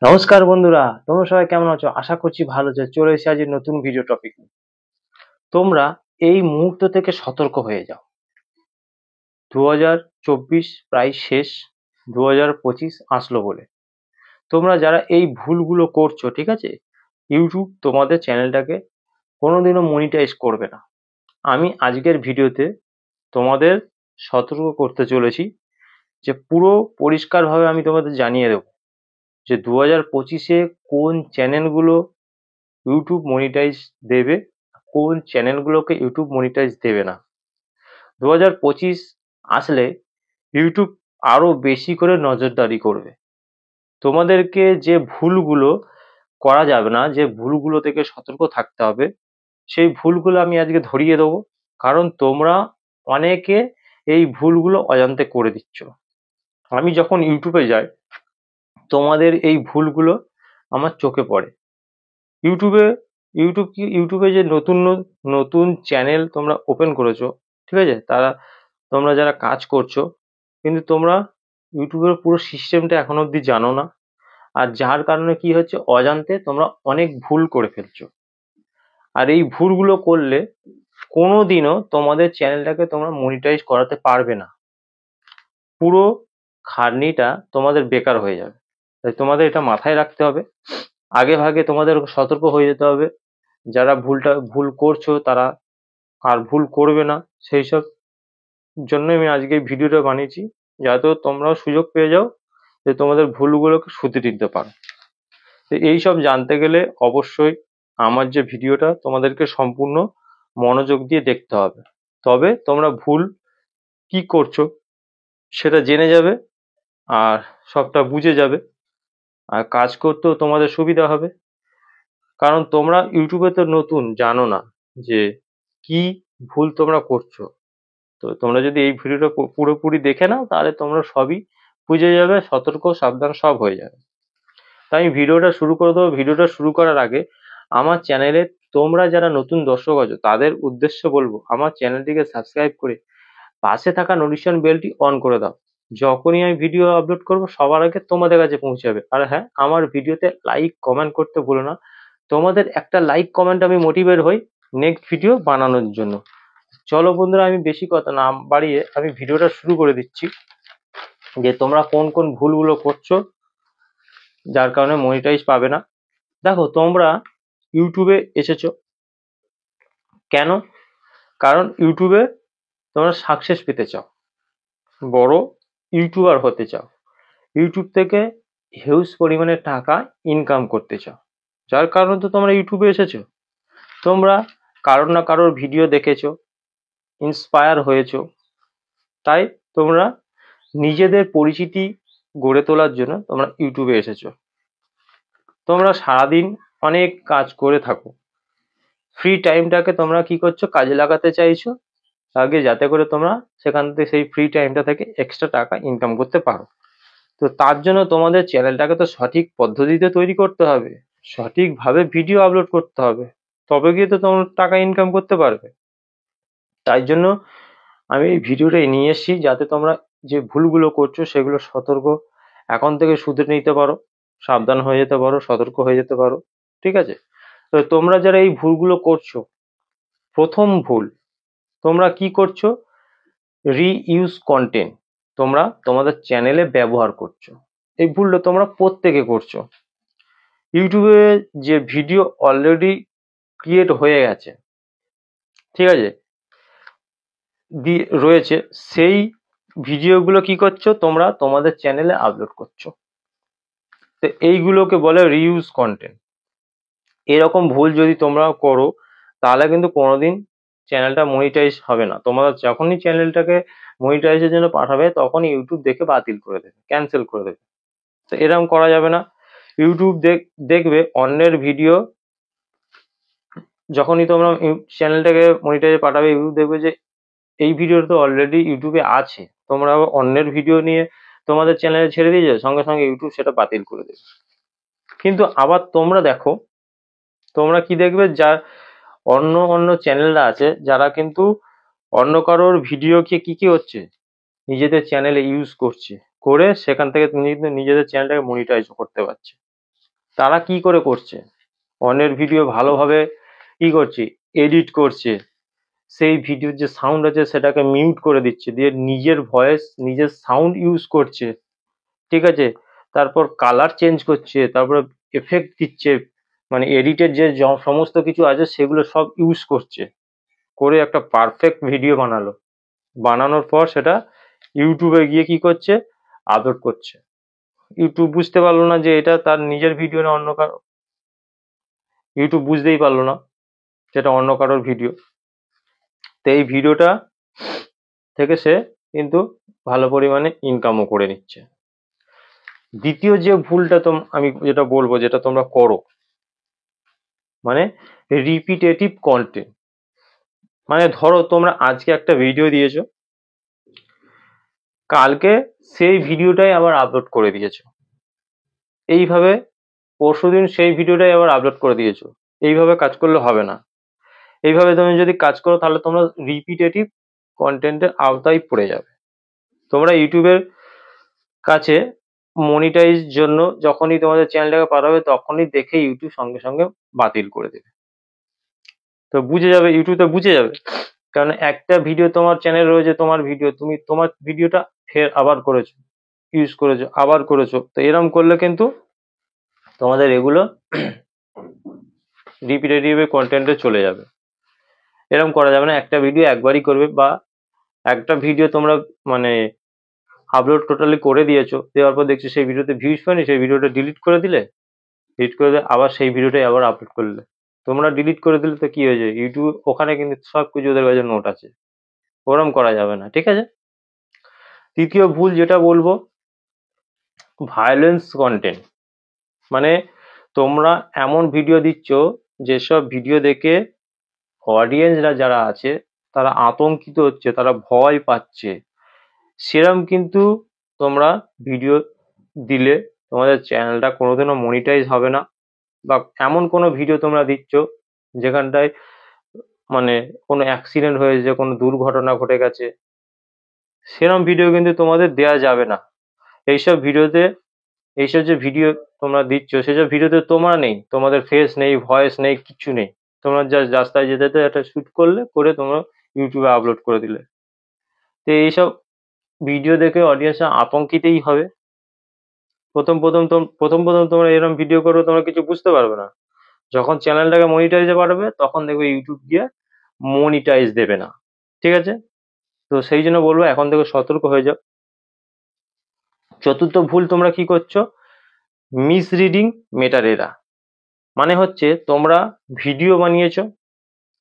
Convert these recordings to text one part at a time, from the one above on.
নমস্কার বন্ধুরা, তোমরা সবাই কেমন আছো? আশা করছি ভালো আছো। চলে এসেছি আজ নতুন ভিডিও টপিক নিয়ে। তোমরা এই মুহূর্ত থেকে সতর্ক হয়ে যাও। 2024 প্রায় শেষ, 2025 আসলো বলে তোমরা যারা এই ভুলগুলো করছো, ঠিক আছে, ইউটিউব তোমাদের চ্যানেলটাকে কোনোদিনও মনিটাইজ করবে না। আমি আজকের ভিডিওতে তোমাদের সতর্ক করতে চলেছি যে পুরো পরিষ্কারভাবে আমি তোমাদের জানিয়ে দেবো যে 2025-এ কোন চ্যানেলগুলো ইউটিউব মনিটাইজ দেবে, কোন চ্যানেলগুলোকে ইউটিউব মনিটাইজ দেবে না। 2025 আসলে ইউটিউব আরো বেশি করে নজরদারি করবে। তোমাদেরকে যে ভুলগুলো করা যাবে না, যে ভুলগুলো থেকে সতর্ক থাকতে হবে, সেই ভুলগুলো আমি আজকে ধরিয়ে দেবো। কারণ তোমরা অনেকে এই ভুলগুলো অজান্তে করে দিচ্ছ। আমি যখন ইউটিউবে যাই, তোমাদের এই ভুলগুলো আমার চোখে পড়ে। ইউটিউবে ইউটিউবে যে নতুন নতুন চ্যানেল তোমরা ওপেন করেছো, ঠিক আছে, তোমরা যারা কাজ করছো, কিন্তু তোমরা ইউটিউবের পুরো সিস্টেমটা এখনো অবধি জানো না। আর যার কারণে কি হচ্ছে, অজান্তে তোমরা অনেক ভুল করে ফেলছো। আর এই ভুলগুলো করলে কোনোদিনও তোমাদের চ্যানেলটাকে তোমরা মনিটাইজ করাতে পারবে না। পুরো খাটনিটা তোমাদের বেকার হয়ে যাবে। তাই তোমাদের এটা মাথায় রাখতে হবে। আগে ভাগে তোমাদের সতর্ক হয়ে যেতে হবে। যারা ভুল করছো তারা আর ভুল করবে না, সেই সব জন্য আমি আজকে এই ভিডিওটা বানিয়েছি, যাতে তোমরাও সুযোগ পেয়ে যাও যে তোমাদের ভুলগুলোকে শুধরে দিতে পারো। তো এইসব জানতে গেলে অবশ্যই আমার যে ভিডিওটা তোমাদেরকে সম্পূর্ণ মনোযোগ দিয়ে দেখতে হবে। তবে তোমরা ভুল কি করছো সেটা জেনে যাবে, আর সবটা বুঝে যাবে, আর কাজ করতেও তোমাদের সুবিধা হবে। কারণ তোমরা ইউটিউবে তো নতুন, জানো না যে কি ভুল তোমরা করছো। তো তোমরা যদি এই ভিডিওটা পুরোপুরি দেখে নাও, তাহলে তোমরা সবই বুঝে যাবে, সতর্ক সাবধান সব হয়ে যাবে। তাই আমি ভিডিওটা শুরু করে দেবো। ভিডিওটা শুরু করার আগে আমার চ্যানেলে তোমরা যারা নতুন দর্শক আছো তাদের উদ্দেশ্যে বলবো, আমার চ্যানেলটিকে সাবস্ক্রাইব করে পাশে থাকা নোটিফিকেশন বেলটি অন করে দাও। যখনই আমি ভিডিও আপলোড করবো সবার আগে তোমাদের কাছে পৌঁছাবে। আর হ্যাঁ, আমার ভিডিওতে লাইক কমেন্ট করতে ভুলো না। তোমাদের একটা লাইক কমেন্ট আমি মোটিভেট হই নেক্সট ভিডিও বানানোর জন্য। চলো বন্ধুরা, আমি বেশি কথা না বাড়িয়ে আমি ভিডিওটা শুরু করে দিচ্ছি, যে তোমরা কোন কোন ভুলগুলো করছো যার কারণে মনিটাইজ পাবে না। দেখো, তোমরা ইউটিউবে এসেছো কেন? কারণ ইউটিউবে তোমরা সাকসেস পেতে চাও, বড় ইউটিউবার হতে চাও, ইউটিউব থেকে হিউজ পরিমাণে টাকা ইনকাম করতে চাও। যার কারণে তো তোমরা ইউটিউবে এসেছো। তোমরা কারোর না কারোর ভিডিও দেখেছো, ইন্সপায়ার হয়েছো, তাই তোমরা নিজেদের পরিচিতি গড়ে তোলার জন্য তোমরা ইউটিউবে এসেছো। তোমরা সারাদিন অনেক কাজ করে থাকো, ফ্রি টাইমটাকে তোমরা কি করছো, কাজে লাগাতে চাইছো, আগে যাতে করে তোমরা সেখান থেকে সেই ফ্রি টাইমটা থেকে এক্সট্রা টাকা ইনকাম করতে পারো। তো তার জন্য তোমাদের চ্যানেলটাকে তো সঠিক পদ্ধতিতে তৈরি করতে হবে, সঠিকভাবে ভিডিও আপলোড করতে হবে, তবে গিয়ে তো তোমরা টাকা ইনকাম করতে পারবে। তাই জন্য আমি এই ভিডিওটা নিয়ে এসেছি, যাতে তোমরা যে ভুলগুলো করছো সেগুলো সতর্ক এখন থেকে শুধরে নিতে পারো, সাবধান হয়ে যেতে পারো, সতর্ক হয়ে যেতে পারো। ঠিক আছে? তো তোমরা যারা এই ভুলগুলো করছো, প্রথম ভুল, তোমরা কি করছো, রিইউজ কন্টেন্ট তোমরা তোমাদের চ্যানেলে ব্যবহার করছো। এই ভুলটা তোমরা প্রত্যেকে করছো। ইউটিউবে যে ভিডিও অলরেডি ক্রিয়েট হয়ে গেছে, ঠিক আছে, রয়েছে, সেই ভিডিওগুলো কি করছো, তোমরা তোমাদের চ্যানেলে আপলোড করছো। তো এইগুলোকে বলে রিইউজ কন্টেন্ট। এরকম ভুল যদি তোমরা করো, তাহলে কিন্তু কোনোদিন চ্যানেলটা মনিটাইজ হবে না। তোমরা যখনই চ্যানেলটাকে মনিটাইজের জন্য পাঠাবে, তখনই ইউটিউব দেখে বাতিল করে দেবে, ক্যান্সেল করে দেবে। তো এরকম করা যাবে না। ইউটিউব দেখবে অন্যের ভিডিও, যখনই তোমরা চ্যানেলটাকে মনিটাইজে পাঠাবে, ইউটিউব দেখবে যে এই ভিডিওটা তো অলরেডি ইউটিউবে আছে, তোমরা আবার অন্যের ভিডিও নিয়ে তোমাদের চ্যানেলে ছেড়ে দিয়েছো, সঙ্গে সঙ্গে ইউটিউব সেটা বাতিল করে দেবে। কিন্তু আবার তোমরা দেখো, তোমরা কি দেখবে, যার অন্য অন্য চ্যানেলরা আছে, যারা কিন্তু অন্য কারোর ভিডিওকে কি হচ্ছে, নিজেদের চ্যানেলে ইউজ করছে, করে সেখান থেকে তুমি কিন্তু নিজেদের চ্যানেলটাকে মনিটাইজ করতে পারছে। তারা কি করে করছে? অন্যের ভিডিও ভালোভাবে কি করছে, এডিট করছে, সেই ভিডিওর যে সাউন্ড আছে সেটাকে মিউট করে দিচ্ছে, দিয়ে নিজের ভয়েস নিজের সাউন্ড ইউজ করছে, ঠিক আছে? তারপর কালার চেঞ্জ করছে, তারপরে এফেক্ট দিচ্ছে, মানে এডিটের যে সমস্ত কিছু আছে সেগুলো সব ইউজ করছে, করে একটা পারফেক্ট ভিডিও বানালো। বানানোর পর সেটা ইউটিউবে গিয়ে কি করছে, আপলোড করছে। ইউটিউব বুঝতে পারলো না যে এটা তার নিজের ভিডিও না অন্য কারো, ইউটিউব বুঝতেই পারলো না সেটা অন্য কারোর ভিডিও। তো এই ভিডিওটা থেকে সে কিন্তু ভালো পরিমাণে ইনকামও করে নিচ্ছে। দ্বিতীয় যে ভুলটা আমি যেটা বলবো, যেটা তোমরা করো, মানে রিপিটেটিভ কন্টেন্ট। মানে ধরো তোমরা আজকে একটা ভিডিও দিয়েছো, কালকে সেই ভিডিওটাই আবার আপলোড করে দিয়েছো, এইভাবে পরশুদিন সেই ভিডিওটাই আবার আপলোড করে দিয়েছো। এইভাবে কাজ করলে হবে না। এইভাবে তুমি যদি কাজ করো তাহলে তোমরা রিপিটেটিভ কন্টেন্টের আওতায় পড়ে যাবে। তোমরা ইউটিউবের কাছে মনিটাইজ জন্য যখনই তোমাদের চ্যানেলটাকে পাঠাবে তখনই দেখে ইউটিউব সঙ্গে সঙ্গে বাতিল করে দেবে। তো বুঝে যাবে, ইউটিউব তো বুঝে যাবে, কারণ একটা ভিডিও তোমার চ্যানেল রয়েছে, তোমার ভিডিও, তুমি তোমার ভিডিওটা ফের আবার করেছো, ইউজ করেছো, আবার করেছো, তো এরম করলে কিন্তু তোমাদের এগুলো রিপিটেটিভ কন্টেন্টে চলে যাবে। এরকম করা যাবে না, একটা ভিডিও একবারই করবে, বা একটা ভিডিও তোমরা মানে আপলোড টোটালি করে দিয়েছো, দেওয়ার পর দেখছো সেই ভিডিওতে ভিউজ পায়নি, সেই ভিডিওটা ডিলিট করে দিলে, ডিলিট করে দিয়ে আবার সেই ভিডিওটাই আবার আপলোড করলে। তোমরা ডিলিট করে দিলে তো কি হয়েছে, ইউটিউব ওখানে কিন্তু সব কিছু ওদের কাছে নোট আছে, ওরম করা যাবে না, ঠিক আছে? তৃতীয় ভুল যেটা বলবো, ভায়োলেন্স কন্টেন্ট। মানে তোমরা এমন ভিডিও দিচ্ছ যেসব ভিডিও দেখে অডিয়েন্সরা যারা আছে তারা আতঙ্কিত হচ্ছে, তারা ভয় পাচ্ছে, সেরম কিন্তু তোমরা ভিডিও দিলে তোমাদের চ্যানেলটা কোনোদিনও মনিটাইজ হবে না। বা এমন কোনো ভিডিও তোমরা দিচ্ছ যেখানটায় মানে কোনো অ্যাক্সিডেন্ট হয়েছে, কোনো দুর্ঘটনা ঘটে গেছে, সেরম ভিডিও কিন্তু তোমাদের দেয়া যাবে না। এইসব ভিডিওতে, এইসব যে ভিডিও তোমরা দিচ্ছ সেসব ভিডিওতে তোমরা নেই, তোমাদের ফেস নেই, ভয়েস নেই, কিচ্ছু নেই। তোমরা জাস্ট রাস্তায় যেতে যেতে একটা শুট করলে, করে তোমরা ইউটিউবে আপলোড করে দিলে। তো এইসব ভিডিও দেখে অডিয়েন্সরা আতঙ্কিতই হবে। প্রথম প্রথম তোমরা এরকম ভিডিও করবে, তোমরা কিছু বুঝতে পারবে না। যখন চ্যানেলটাকে মনিটাইজে পাঠাবে তখন দেখবে ইউটিউব গিয়ে মনিটাইজ দেবে না, ঠিক আছে? তো সেই জন্য বলবো এখন থেকে সতর্ক হয়ে যাও। চতুর্থ ভুল তোমরা কি করছো, মিসরিডিং মেটাডেটা। মানে হচ্ছে তোমরা ভিডিও বানিয়েছো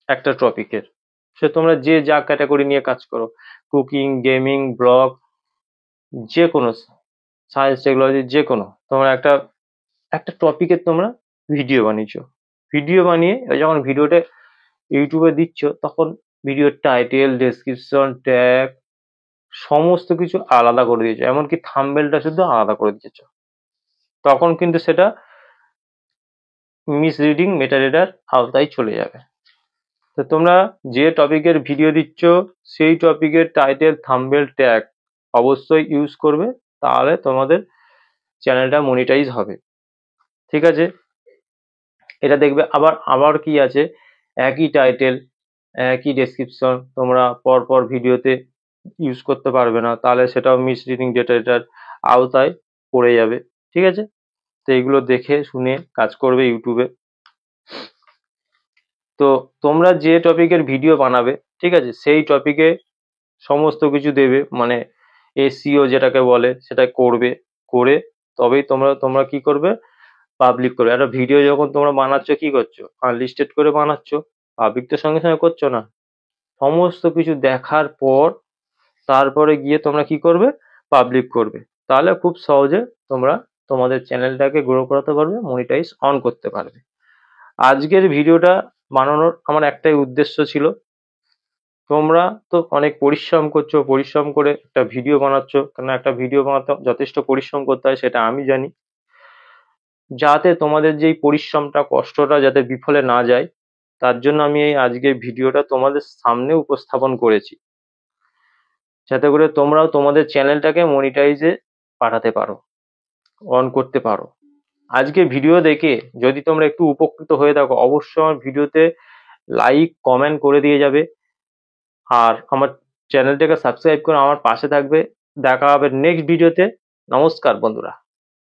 একটা টপিকের, সে তোমরা যে যা ক্যাটাগরি নিয়ে কাজ করো, কুকিং, গেমিং, ব্লগ, যে কোনো, সায়েন্স টেকনোলজি, যে কোনো, তোমরা একটা একটা টপিকের তোমরা ভিডিও বানিয়েছো। ভিডিও বানিয়ে যখন ভিডিওটা ইউটিউবে দিচ্ছ তখন ভিডিওর টাইটেল, ডেসক্রিপশন, ট্যাগ সমস্ত কিছু আলাদা করে দিয়েছো, এমনকি থাম্বনেলটা শুধু আলাদা করে দিয়েছো। তখন কিন্তু সেটা মিসরিডিং মেটাডেটার আওতায় চলে যাবে। তো তোমরা যে টপিকের ভিডিও দিচ্ছ সেই টপিকের টাইটেল, থাম্বনেল, ট্যাগ অবশ্যই ইউজ করবে, তাহলে তোমাদের চ্যানেলটা মনিটাইজ হবে, ঠিক আছে? এটা দেখবে। আবার আবার কি আছে, একই টাইটেল, একই ডেসক্রিপশন তোমরা পর পর ভিডিওতে ইউজ করতে পারবে না, তাহলে সেটাও মিসরিডিং ডেটার আওতায় পড়ে যাবে, ঠিক আছে? তো এইগুলো দেখে শুনে কাজ করবে ইউটিউবে। তো তোমরা যে টপিকের ভিডিও বানাবে, ঠিক আছে, সেই টপিকে সমস্ত কিছু দেবে, মানে এসইও যেটাকে বলে সেটা করবে, করে তবেই তোমরা তোমরা কি করবে, পাবলিক করবে। একটা ভিডিও যখন তোমরা বানাচ্ছ কি করছো, আনলিস্টেড করে বানাচ্ছ, পাবলিক তো সঙ্গে সঙ্গে করছো না। সমস্ত কিছু দেখার পর তারপরে গিয়ে তোমরা কি করবে, পাবলিক করবে। তাহলে খুব সহজে তোমরা তোমাদের চ্যানেলটাকে গ্রো করাতে পারবে, মনিটাইজ অন করতে পারবে। আজকের ভিডিওটা বানানোর আমার একটাই উদ্দেশ্য ছিল, তোমরা তো অনেক পরিশ্রম করছো, পরিশ্রম করে একটা ভিডিও বানাচ্ছ, কারণ একটা ভিডিও বানাতে যথেষ্ট পরিশ্রম করতে হয় সেটা আমি জানি। যাতে তোমাদের যেই পরিশ্রমটা, কষ্টটা যাতে বিফলে না যায়, তার জন্য আমি এই আজকের ভিডিওটা তোমাদের সামনে উপস্থাপন করেছি, যাতে করে তোমরাও তোমাদের চ্যানেলটাকে মনিটাইজে পাঠাতে পারো, অন করতে পারো। আজকে ভিডিও দেখে যদি তোমরা একটু উপকৃত হয়ে থাকো, অবশ্যই আমার ভিডিওতে লাইক কমেন্ট করে দিয়ে যাবে, আর আমার চ্যানেলটাকে সাবস্ক্রাইব করে আমার পাশে থাকবে। দেখা হবে নেক্সট ভিডিওতে। নমস্কার বন্ধুরা।